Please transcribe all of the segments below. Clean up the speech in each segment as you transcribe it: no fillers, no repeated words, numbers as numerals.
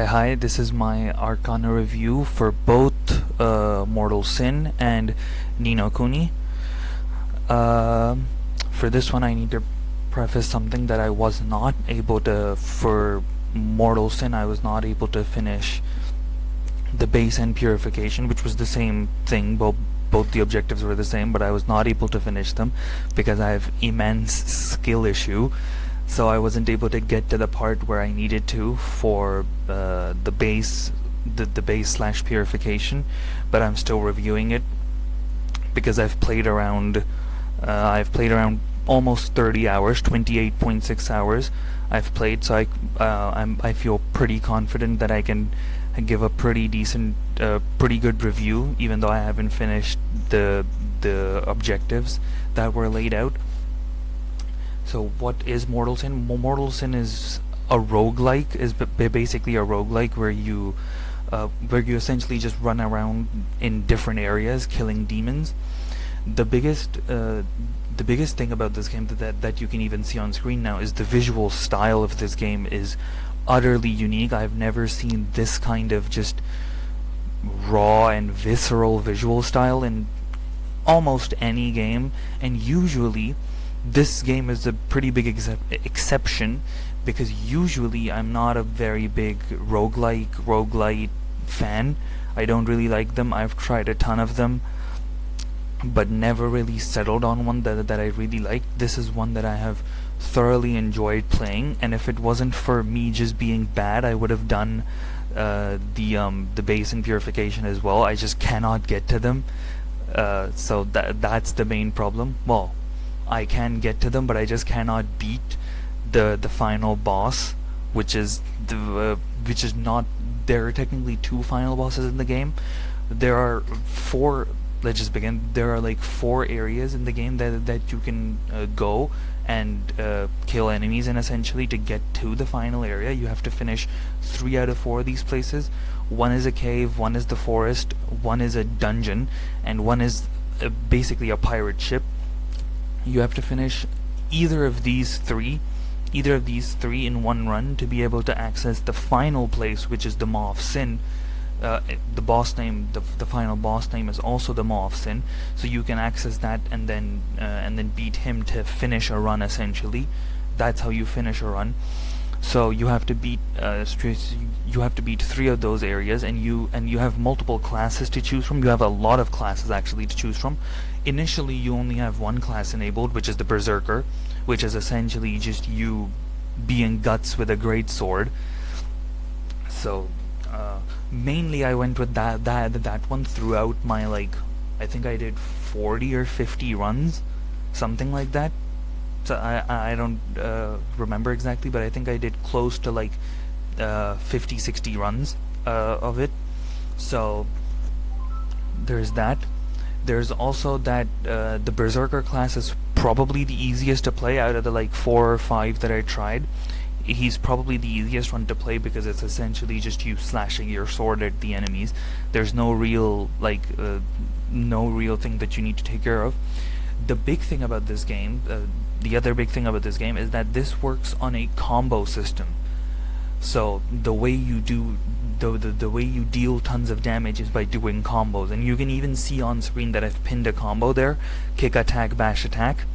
Hi, this is my Arcana review for both Mortal Sin and Kuni. For this one, I need to preface something that I was not able to, for Mortal Sin, I was not able to finish the base and purification, which was the same thing. Both the objectives were the same, but I was not able to finish them because I have immense skill issue. So I wasn't able to get to the part where I needed to for the base slash purification, but I'm still reviewing it because I've played around almost 30 hours, 28.6 hours I've played, so I feel pretty confident that I can give a pretty decent, pretty good review, even though I haven't finished the objectives that were laid out. So what is Mortal Sin? Mortal Sin is a roguelike, is basically a roguelike where you essentially just run around in different areas killing demons. The biggest thing about this game that you can even see on screen now is the visual style of this game is utterly unique. I've never seen this kind of just raw and visceral visual style in almost any game, and usually this game is a pretty big exception because usually I'm not a very big roguelite fan. I don't really like them. I've tried a ton of them, but never really settled on one that I really liked. This is one that I have thoroughly enjoyed playing, and if it wasn't for me just being bad, I would have done the base and purification as well. I just cannot get to them, so that's the main problem. Well, I can get to them, but I just cannot beat the final boss, which is not. There are technically two final bosses in the game. There are four. Let's just begin. There are like 4 areas in the game that you can go and kill enemies, and essentially to get to the final area you have to finish 3 out of 4 of these places. One is a cave, one is the forest, one is a dungeon, and one is basically a pirate ship. You have to finish either of these three in one run to be able to access the final place, which is the Maw of Sin. The boss name, the final boss name, is also the Maw of Sin, so you can access that and then beat him to finish a run. Essentially, that's how you finish a run. So you have to beat 3 of those areas, and you have multiple classes to choose from. You have a lot of classes actually to choose from. Initially you only have one class enabled, which is the Berserker, which is essentially just you being guts with a great sword. So mainly I went with that one throughout my, like, I think I did 40 or 50 runs, something like that. So I don't remember exactly, but I think I did close to like 50-60 runs of it. So there's that. There's also that the Berserker class is probably the easiest to play out of the like 4 or 5 that I tried. He's probably the easiest one to play because it's essentially just you slashing your sword at the enemies. There's no real thing that you need to take care of. The big thing about this game, the other big thing about this game, is that this works on a combo system. So the way you do the way you deal tons of damage is by doing combos, and you can even see on screen that I've pinned a combo there: kick, attack, bash, attack.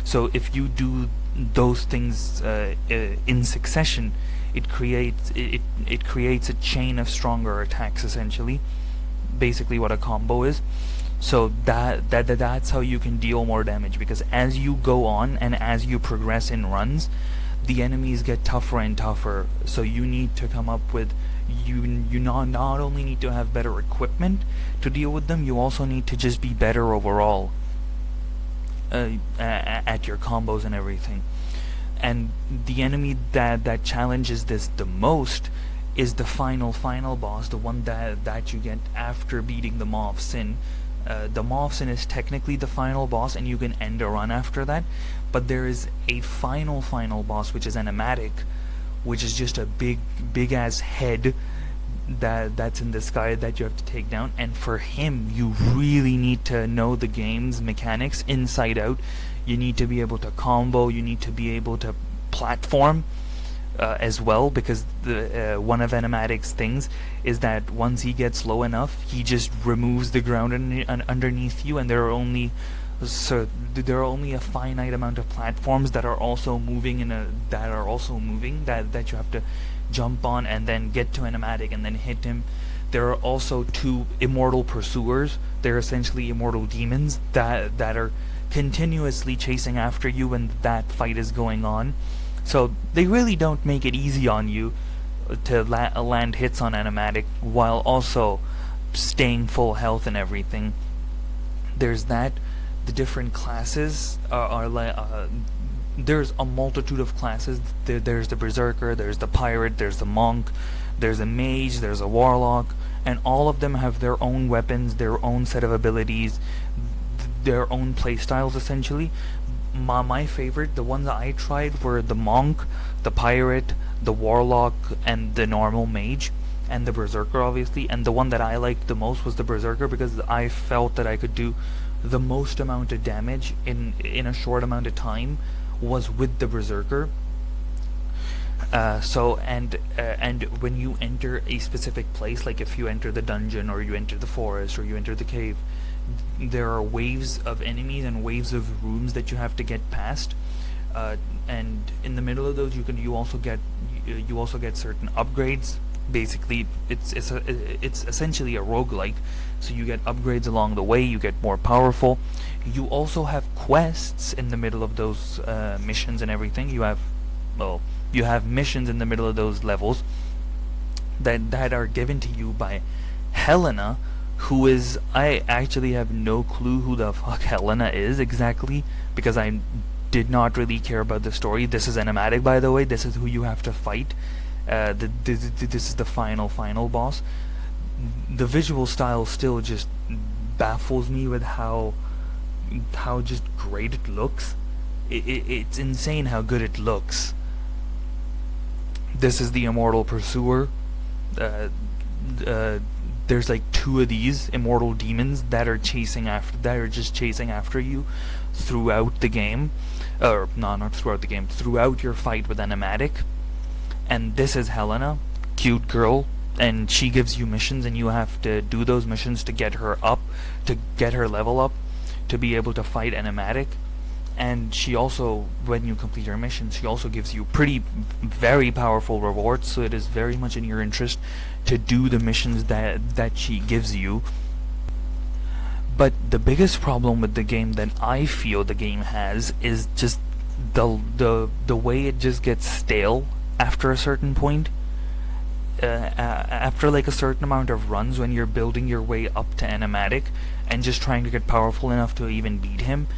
So if you do those things in succession, it creates a chain of stronger attacks, essentially. Basically what a combo is. So that's how you can deal more damage, because as you go on and as you progress in runs, the enemies get tougher and tougher. So you need to come up with, you not only need to have better equipment to deal with them, you also need to just be better overall at your combos and everything. And the enemy that challenges this the most is the final boss, the one that you get after beating the Maw of Sin. The Maw of Sin is technically the final boss, and you can end a run after that, but there is a final boss, which is Animatic, which is just a big ass head that's in the sky that you have to take down. And for him, you really need to know the game's mechanics inside out. You need to be able to combo, you need to be able to platform, as well, because the one of Animatic's things is that once he gets low enough, he just removes the ground underneath you, and there are only a finite amount of platforms that are also moving that you have to jump on and then get to Animatic and then hit him. There are also 2 immortal pursuers. They're essentially immortal demons that are continuously chasing after you when that fight is going on. So they really don't make it easy on you to land hits on Animatic while also staying full health and everything. There's that. The different classes there's a multitude of classes. There's the Berserker, there's the Pirate, there's the Monk, there's a Mage, there's a Warlock, and all of them have their own weapons, their own set of abilities, their own playstyles essentially. My favorite, the ones that I tried, were the Monk, the Pirate, the Warlock, and the normal Mage, and the Berserker obviously. And the one that I liked the most was the Berserker, because I felt that I could do the most amount of damage in a short amount of time was with the Berserker. And when you enter a specific place, like if you enter the dungeon or you enter the forest or you enter the cave, there are waves of enemies and waves of rooms that you have to get past, and in the middle of those you also get certain upgrades. Basically, it's essentially a roguelike, so you get upgrades along the way, you get more powerful. You also have quests in the middle of those missions and everything. You have missions in the middle of those levels that are given to you by Helena, who is, I actually have no clue who the fuck Helena is exactly, because I did not really care about the story. This is Animatic, by the way. This is who you have to fight. This is the final boss. The visual style still just baffles me with how just great it looks. It's insane how good it looks. This is the Immortal Pursuer. There's like 2 of these immortal demons that are just chasing after you throughout the game, or no, not throughout the game, throughout your fight with Animatic. And this is Helena, cute girl, and she gives you missions, and you have to do those missions to get her up, to get her level up, to be able to fight Animatic. And she also, when you complete her missions, she also gives you very powerful rewards, so it is very much in your interest to do the missions that she gives you. But the biggest problem with the game that I feel the game has is just the way it just gets stale after a certain point. After like a certain amount of runs, when you're building your way up to Animatic and just trying to get powerful enough to even beat him,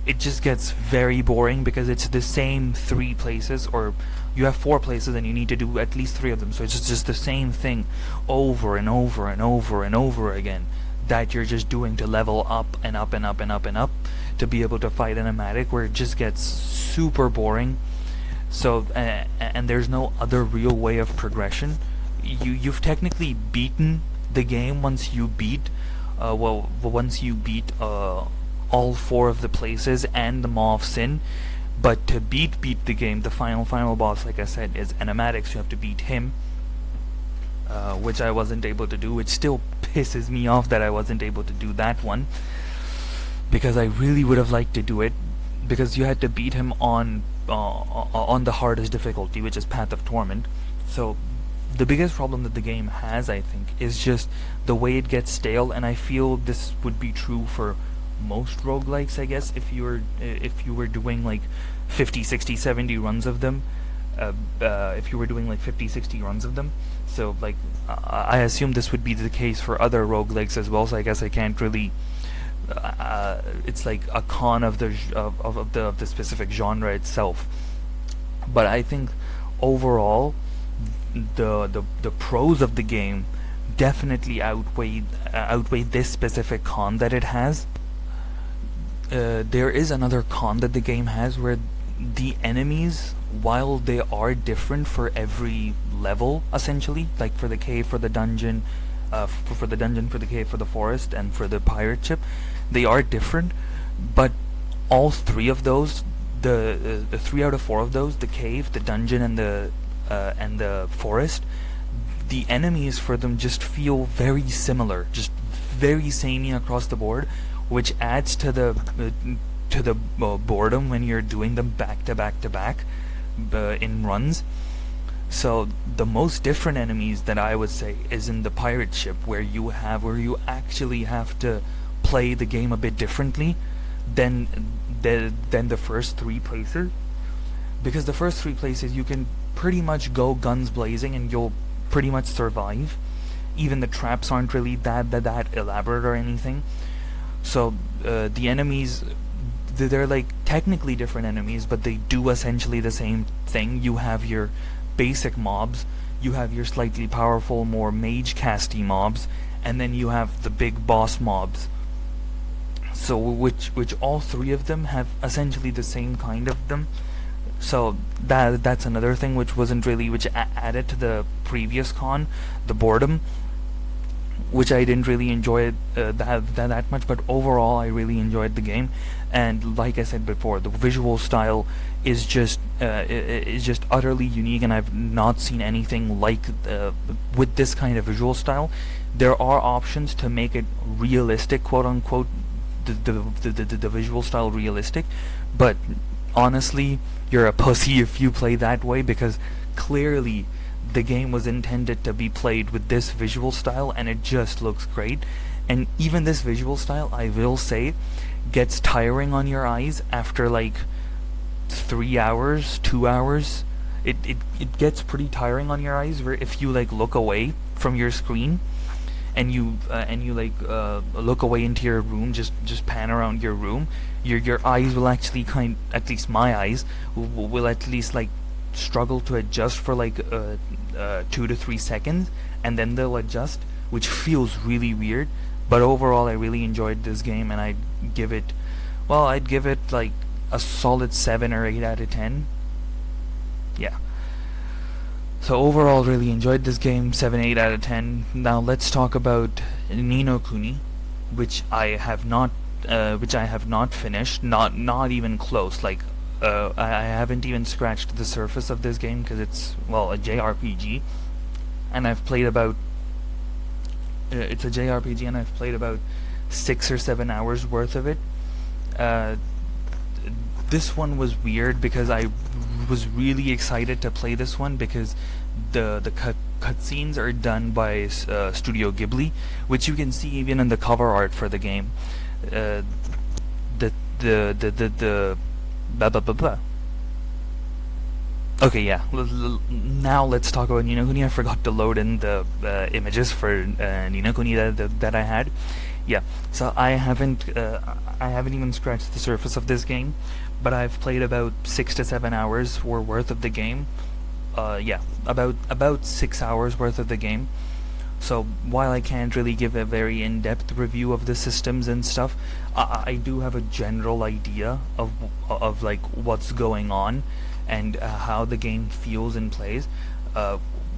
it just gets very boring, because it's the same 3 places, or you have 4 places and you need to do at least 3 of them, so it's just the same thing over and over and over and over again that you're just doing to level up and up and up and up and up to be able to fight Animatic, where it just gets super boring. So and there's no other real way of progression. You've technically beaten the game once you beat all 4 of the places and the Maw of Sin, but to beat the game, the final boss, like I said, is Animatic, so you have to beat him, which I wasn't able to do, which still pisses me off that I wasn't able to do that one, because I really would have liked to do it, because you had to beat him on the hardest difficulty, which is Path of Torment. So the biggest problem that the game has, I think, is just the way it gets stale, and I feel this would be true for most roguelikes, I guess, if you were doing like 50, 60, 70 runs of them. If you were doing like 50, 60 runs of them. So like I assume this would be the case for other roguelikes as well, so I guess I can't really it's like a con of the specific genre itself. But I think overall the pros of the game definitely outweigh this specific con that it has. There is another con that the game has, where the enemies, while they are different for every level, essentially, like for the cave, for the dungeon, for the cave, for the forest, and for the pirate ship, they are different, but all 3 of those, the 3 out of 4 of those, the cave, the dungeon, and the and the forest, the enemies for them just feel very similar, just very samey across the board, which adds to the boredom when you're doing them back to back to back in runs. So the most different enemies that I would say is in the pirate ship, where you actually have to play the game a bit differently than the first three places, because the first three places you can pretty much go guns blazing and you'll pretty much survive. Even the traps aren't really that elaborate or anything. So the enemies, they're like technically different enemies, but they do essentially the same thing. You have your basic mobs, you have your slightly powerful, more mage casty mobs, and then you have the big boss mobs. So which all three of them have essentially the same kind of them. So that's another thing which wasn't really, which added to the previous con, the boredom, which I didn't really enjoy that much. But overall, I really enjoyed the game, and like I said before, the visual style is just utterly unique, and I've not seen anything like with this kind of visual style. There are options to make it realistic, quote unquote, the visual style realistic, but honestly, you're a pussy if you play that way, because clearly the game was intended to be played with this visual style, and it just looks great. And even this visual style, I will say, gets tiring on your eyes after like 3 hours, 2 hours. It gets pretty tiring on your eyes, where if you like look away from your screen and you look away into your room, just pan around your room, your eyes will actually at least my eyes will at least like struggle to adjust for like 2 to 3 seconds, and then they'll adjust, which feels really weird. But overall, I really enjoyed this game, and I'd give it like a solid 7 or 8 out of 10. Yeah. So overall, really enjoyed this game, 7, 8 out of 10. Now let's talk about Ni no Kuni, which I have not finished, not even close. Like I haven't even scratched the surface of this game, because it's, well, a JRPG, and I've played about it's a JRPG, and I've played about 6 or 7 hours worth of it. This one was weird because I was really excited to play this one, because the cutscenes are done by Studio Ghibli, which you can see even in the cover art for the game. Blah blah blah blah. Okay, yeah. Now let's talk about Ni no Kuni. I forgot to load in the images for Ni no Kuni that I had. Yeah, so I haven't even scratched the surface of this game, but I've played about 6 to 7 hours worth of the game. Yeah, about 6 hours worth of the game. So while I can't really give a very in-depth review of the systems and stuff, I do have a general idea of like what's going on and how the game feels and plays,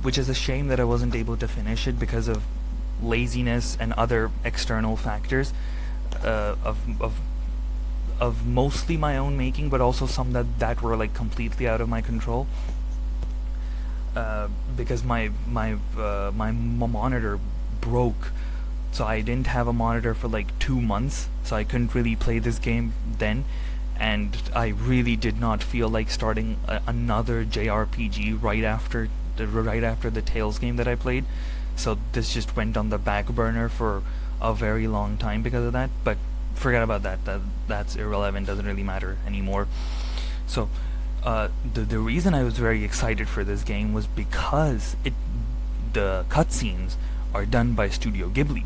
which is a shame that I wasn't able to finish it because of laziness and other external factors of mostly my own making, but also some that were like completely out of my control. Because my monitor broke, so I didn't have a monitor for like 2 months, so I couldn't really play this game then, and I really did not feel like starting another JRPG right after the Tales game that I played. So this just went on the back burner for a very long time because of that. But forget about that. That's irrelevant. Doesn't really matter anymore. So the reason I was very excited for this game was because the cutscenes are done by Studio Ghibli.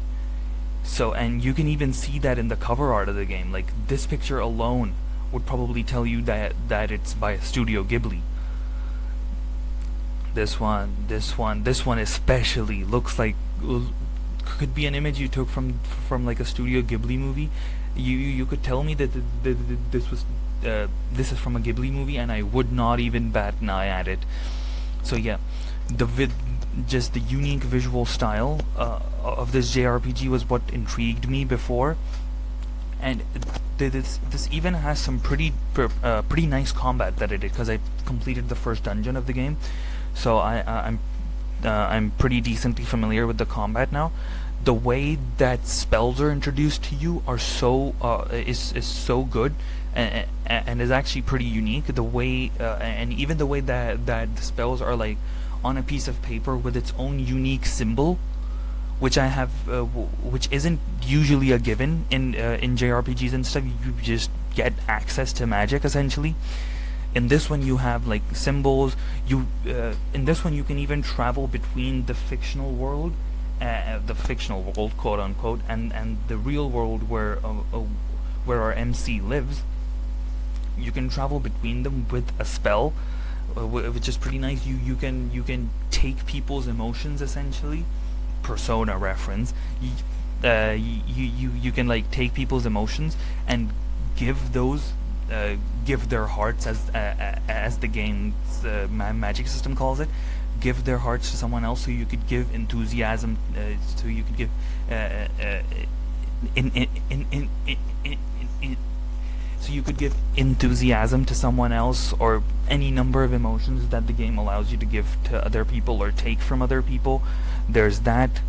So, and you can even see that in the cover art of the game. Like, this picture alone would probably tell you that it's by Studio Ghibli. This one especially looks like could be an image you took from like a Studio Ghibli movie. You could tell me that this is from a Ghibli movie, and I would not even bat an eye at it. So yeah, just the unique visual style of this JRPG was what intrigued me before, and this even has some pretty nice combat that it did, because I completed the first dungeon of the game. so I'm pretty decently familiar with the combat now. The way that spells are introduced to you are is so good, and is actually pretty unique. The way and even the way that the spells are like on a piece of paper with its own unique symbol, which which isn't usually a given in JRPGs and stuff. You just get access to magic essentially. In this one, you have like symbols. In this one, you can even travel between the fictional world, quote unquote, and the real world where our MC lives. You can travel between them with a spell, which is pretty nice. You can take people's emotions essentially. Persona reference. You can like take people's emotions and give their hearts, as the game's magic system calls it, give their hearts to someone else, so you could give enthusiasm, so you could give so you could give enthusiasm to someone else, or any number of emotions that the game allows you to give to other people or take from other people. There's that.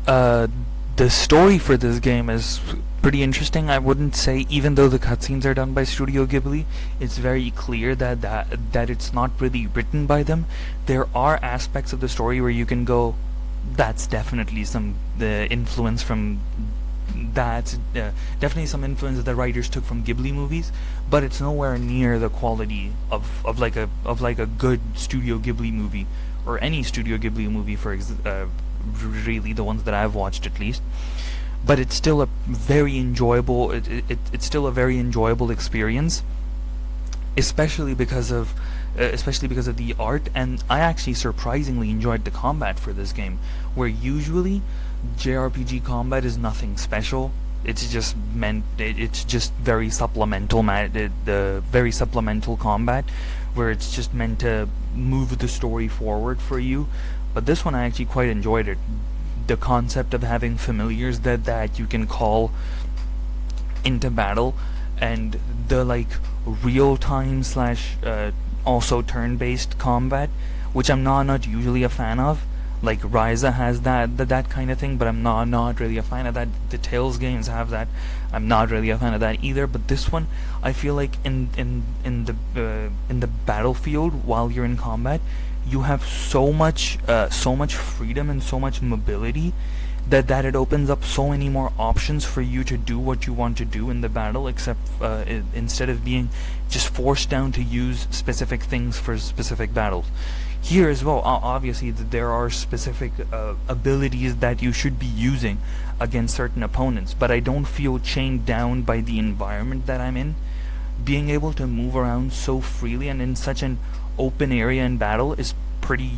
The story for this game is pretty interesting. I wouldn't say, even though the cutscenes are done by Studio Ghibli, it's very clear that it's not really written by them. There are aspects of the story where you can go, that's definitely some influence from that. Definitely some influence that the writers took from Ghibli movies, but it's nowhere near the quality of like a good Studio Ghibli movie, or any Studio Ghibli movie really the ones that I've watched at least. But it's still a very enjoyable it's still a very enjoyable experience, especially because of the art. And I actually surprisingly enjoyed the combat for this game, where usually JRPG combat is nothing special. It's just very supplemental the very supplemental combat, where it's just meant to move the story forward for you. But this one, I actually quite enjoyed it. The concept of having familiars that you can call into battle, and the like real-time / also turn-based combat, which I'm not usually a fan of. Like Ryza has that kind of thing, but I'm not really a fan of that. The Tales games have that. I'm not really a fan of that either. But this one, I feel like in the battlefield, while you're in combat, you have so much freedom and so much mobility that it opens up so many more options for you to do what you want to do in the battle, except instead of being just forced down to use specific things for specific battles. Here as well, obviously there are specific abilities that you should be using against certain opponents, but I don't feel chained down by the environment that I'm in. Being able to move around so freely and in such an open area in battle is pretty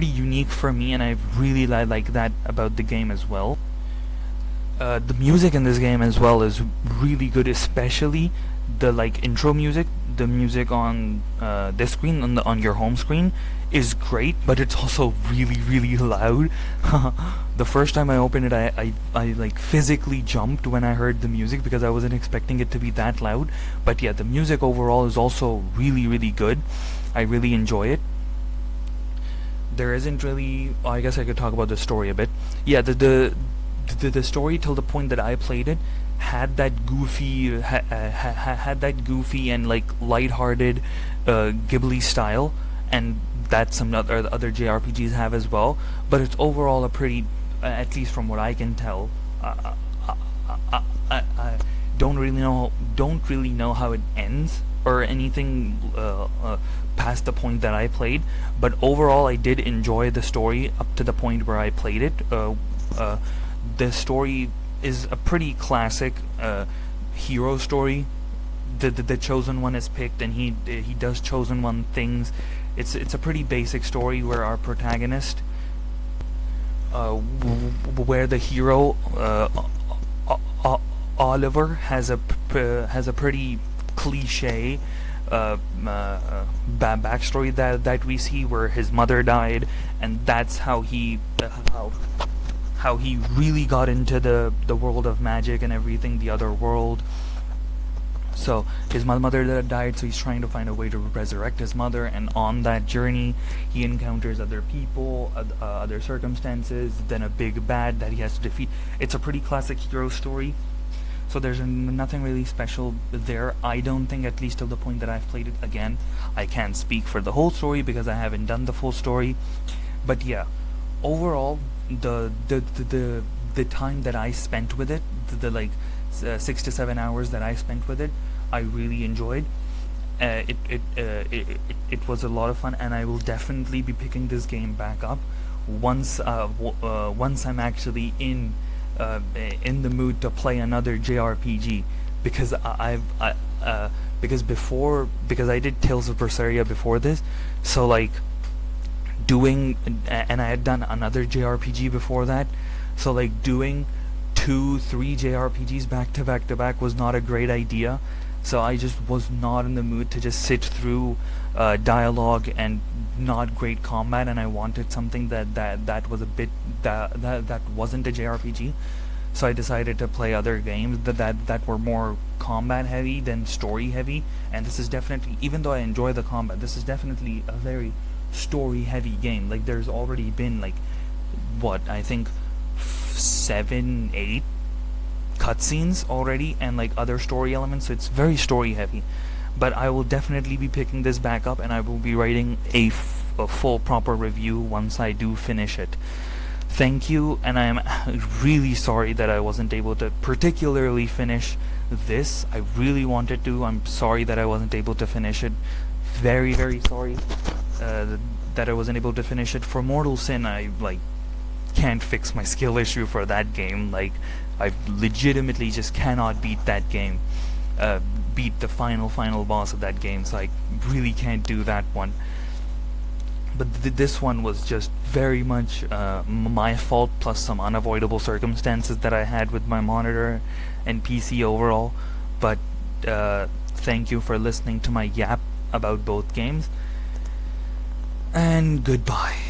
unique for me, and I really like that about the game as well. The music in this game as well is really good, especially the like intro music. The music on this screen, on your home screen, is great, but it's also really loud. The first time I opened it, I like physically jumped when I heard the music, because I wasn't expecting it to be that loud. But yeah, the music overall is also really good. I really enjoy it. There isn't really, I guess I could talk about the story a bit. Yeah, the story, till the point that I played it, had that goofy and like lighthearted Ghibli style, and that some other JRPGs have as well. But it's overall a pretty, at least from what I can tell, I don't really know how it ends or anything past the point that I played. But overall, I did enjoy the story up to the point where I played it. The story is a pretty classic hero story. The chosen one is picked, and he does chosen one things. It's a pretty basic story where our protagonist, where the hero Oliver has a pretty cliche backstory that we see, where his mother died, and that's how he really got into the world of magic and everything, the other world. So his mother that died, so he's trying to find a way to resurrect his mother, and on that journey he encounters other people, other circumstances, then a big bad that he has to defeat. It's a pretty classic hero story, so there's nothing really special there. I don't think, at least till the point that I've played it. Again, I can't speak for the whole story because I haven't done the full story, but yeah, overall the time that I spent with it, the like 6 to 7 hours that I spent with it, I really enjoyed. It was a lot of fun, and I will definitely be picking this game back up once once I'm actually in the mood to play another JRPG, because because I did Tales of Berseria before this, so like doing, and I had done another JRPG before that, so like doing 2-3 JRPGs back to back to back was not a great idea. So I just was not in the mood to just sit through dialogue and not great combat, and I wanted something that was a bit that wasn't a JRPG. So I decided to play other games that were more combat heavy than story heavy, and this is definitely, even though I enjoy the combat, this is definitely a very story heavy game. Like, there's already been like, what, I think 7-8 cutscenes already, and like other story elements, so it's very story heavy. But I will definitely be picking this back up, and I will be writing a full proper review once I do finish it. Thank you, and I am really sorry that I wasn't able to particularly finish this. I really wanted to. I'm sorry that I wasn't able to finish it. Very, very sorry that I wasn't able to finish it. For Mortal Sin, I like can't fix my skill issue for that game. Like, I legitimately just cannot beat that game, beat the final boss of that game, so I really can't do that one. But this one was just very much my fault, plus some unavoidable circumstances that I had with my monitor and PC overall. But thank you for listening to my yap about both games, and goodbye.